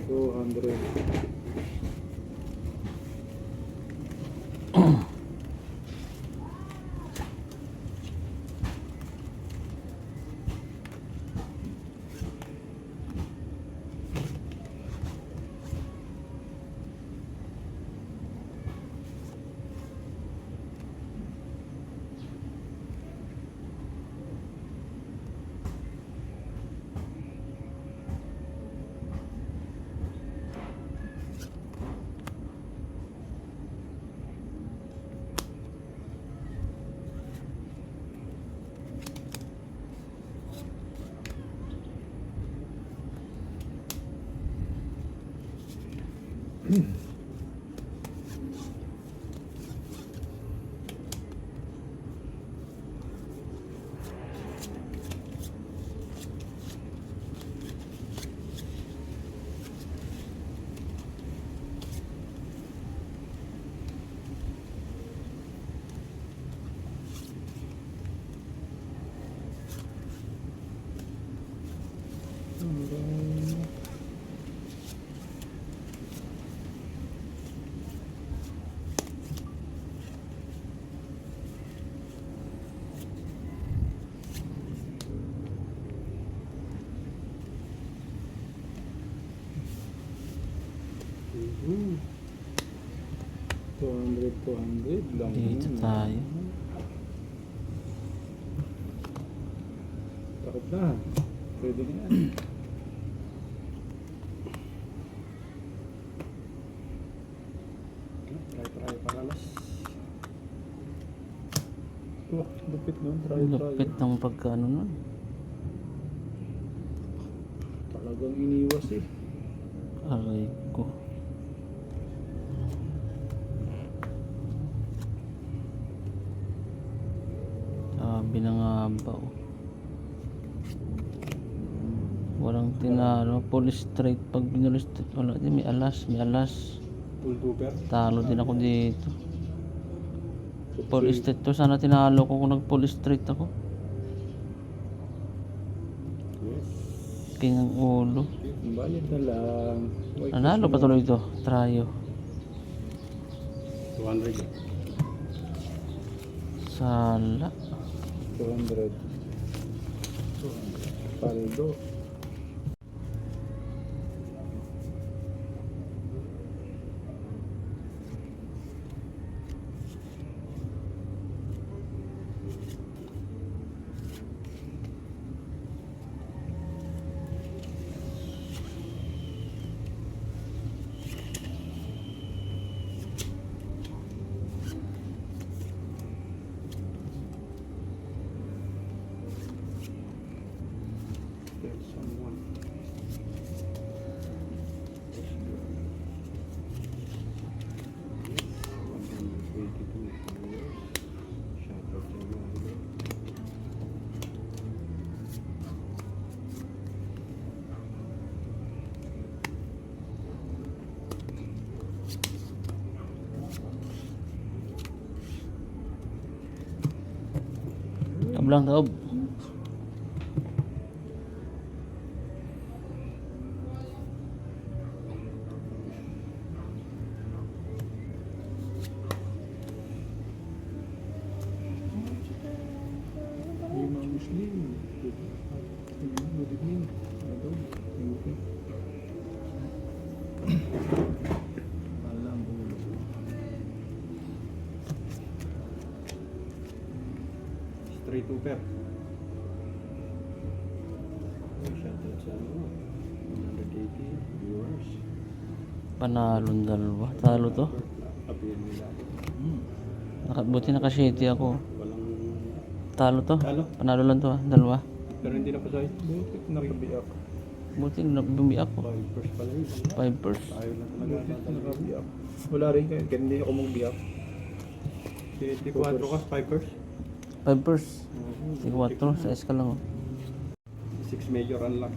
200. Mm. 200 lang. Dito tayo. Takot na. Pwede na yan. Try paralas. Wah, lupit nun. Try. Lupit ng pagkaano nun. Talagang iniwas eh. Aray ko. Sabi na nga ba oh. Walang tinalo. Full straight. Pag binulis straight, wala din. May alas. Full tuber. Talo din ako dito. Full straight to. Sana tinalo ko kung nag full straight ako. Yes. King ang ulo. Bayad na lang. Wait, Nanalo pa tuloy ito. Tryo. 200. Sala. 200. Paldo. Kablang taob. Muslim. Good evening. Alam ulo. Straight tuber. Shoutout sa 180 viewers. Panalong dalawa. Talo to. Apiyan nila. Buti naka-shitty ako. Walang Talo to. talo. Panalo lang to. Dalawa. Pero hindi na pasay. Buti nakabiyak. Buti bumi ako. 5 first pala yun. 5 pers. Ayaw na talaga nakabiyak. Wala rin kayo. Kaya hindi ako magbiyak. 24 ka, 5 first. 5 pers. 4 sa ka lang oh. 6 major unlock.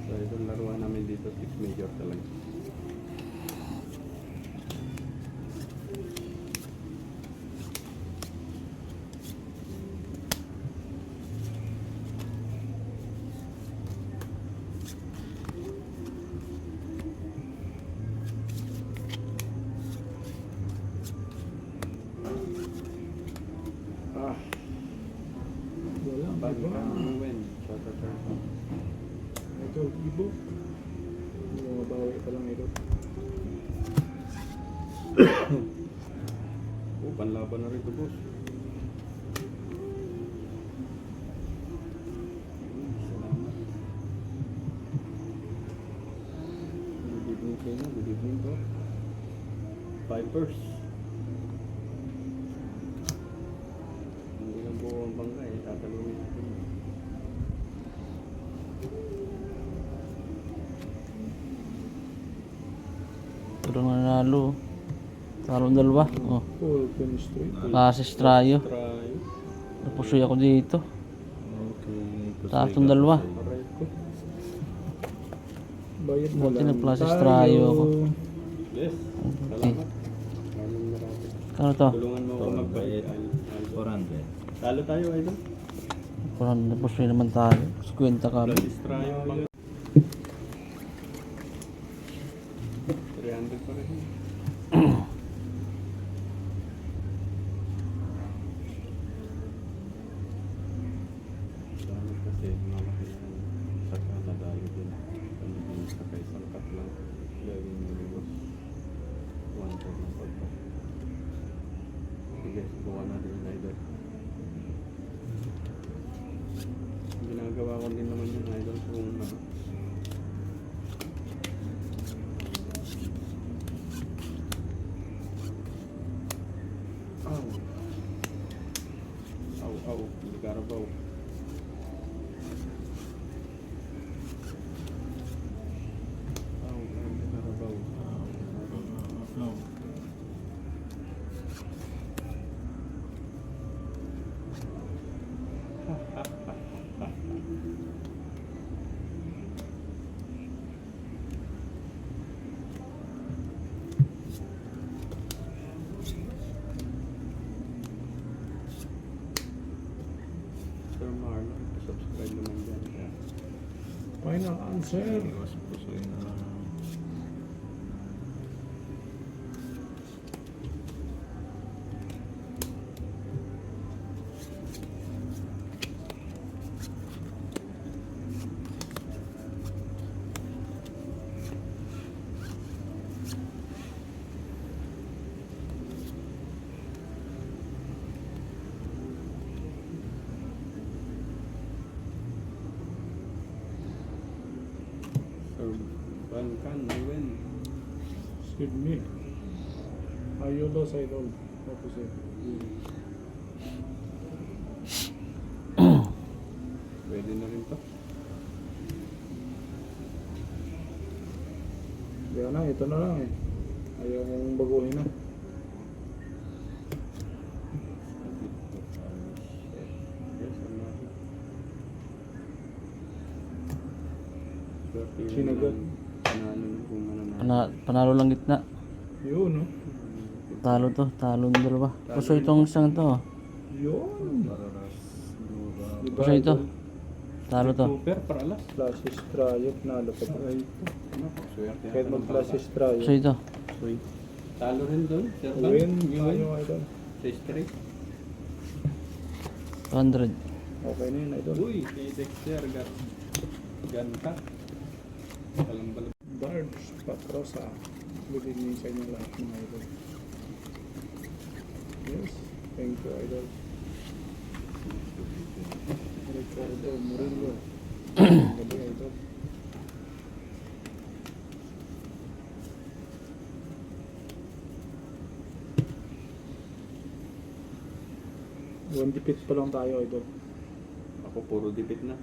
So itong laruan namin dito, 6 major talaga. Ah. Wala, Bago iba. ka win, shot at turn. Ito, ibo. Mabawi pa lang ito. Oh, panlaban na rin ito, boss. Salamat. Good evening sa inyo. Good evening po. Vipers. Hindi lang buo ang bangka eh. Tatalunin natin. Pero nanalo. Talong dalawa. Oh. Full pin straight. Lasis trayo. Try. Napusoy ako dito. Okay. Tatong dalawa. Aray ko. Bayad na Buti lang nag-plastic tayo ako. Yes. Salamat. Maraming maraming. Ano to? Tulungan mo ako magbayad. 400. Talo tayo, idol. Parang napusoy naman tayo. 50 ka. Plus try yung bangka. 300 pa rin. Dami kasi malaki yan. Saka nadalo din. Panigin sa isang cut lang. Gawin mo rin. 1/3 na pagka. Sige, subukan natin yung idol. Ginagawa ko din naman yung idol kung ano. Aw. Aw, aw. Hindi karabaw. Aw, hindi karabaw. Sir Marlon, subscribe naman dyan. Kaya, Final answer. Iwas pusoy na lang. Sir Bankan, I win. Sydney. Ayolo sa idol. Opposite. Pwede na rin to. Kaya na, ito na lang eh. Ayaw mong baguhin na. Yes, I'm not. Swerte yun Sinagot. naman. Panalo na kung mananalo. Panalo lang gitna. Yun, no? Talo to. Talong dalawa. Pusoy itong isang to. Yun. Pararas. Dura. Diba, Pusoy ito. idol? Talo to. Super, para alas. Flashes trial, nalo pa ba? Ay, ito. Ano, swerte Kahit yata ng mag-flashes trial. Pusoy ito. bangka. Swing. Talo rin doon, Sir Ban. Win, You tayo win. idol. 6-3. 200. Okay na yun, idol. Uy, kay Dexter, ganta. Kalambalag. Barge Patrosa. Good evening sa inyo lahat mga idol. Yes, thank you idol. Ricardo Murillo. Gabi idol. One dipit pa lang tayo idol. Ako puro dipit na.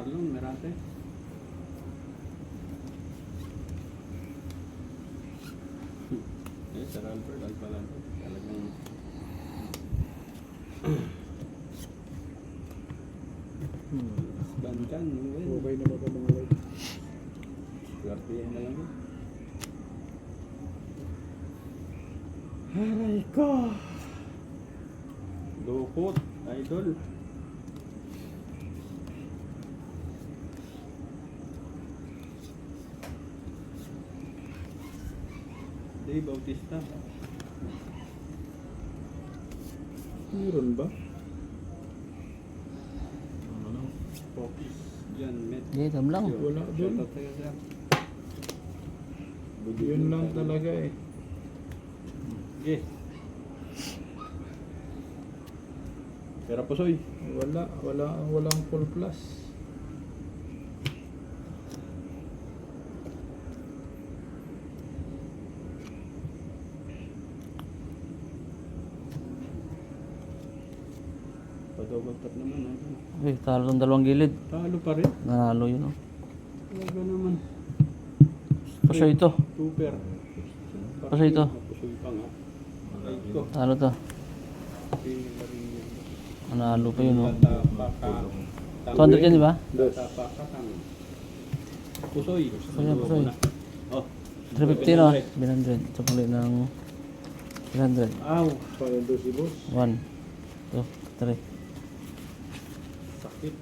Marlon, Merate. Sir Albert, Alpalante. Talagang bankan, Okay na ba mga light? swerte yan na lang yun. Aray ko! Lukot, idol. Dave Bautista. Meron ba? Ano? Focus. Jan Met. Hindi, tam lang. Wala dun. Shoutout sa'yo, sir. Yun lang talaga eh. Okay. Pera Pusoy. Walang full plus. Pa-double tap naman. Eh, talo ng dalawang gilid. Talo pa rin. Nanalo yun, oh. Talaga naman. Pasoy ito. Super. Pasoy ito. Pusoy pa nga. Ay ko. Talo to. Nanalo pa yun, oh. Tatapa ka. 200 yan, di ba? Tatapa ka kami. Pusoy. Pusoy yan, pusoy. Oh. 350 no? 700. Sa puli ng 300. Aw. Paano doon si boss? 1, 2, 3. Sakit.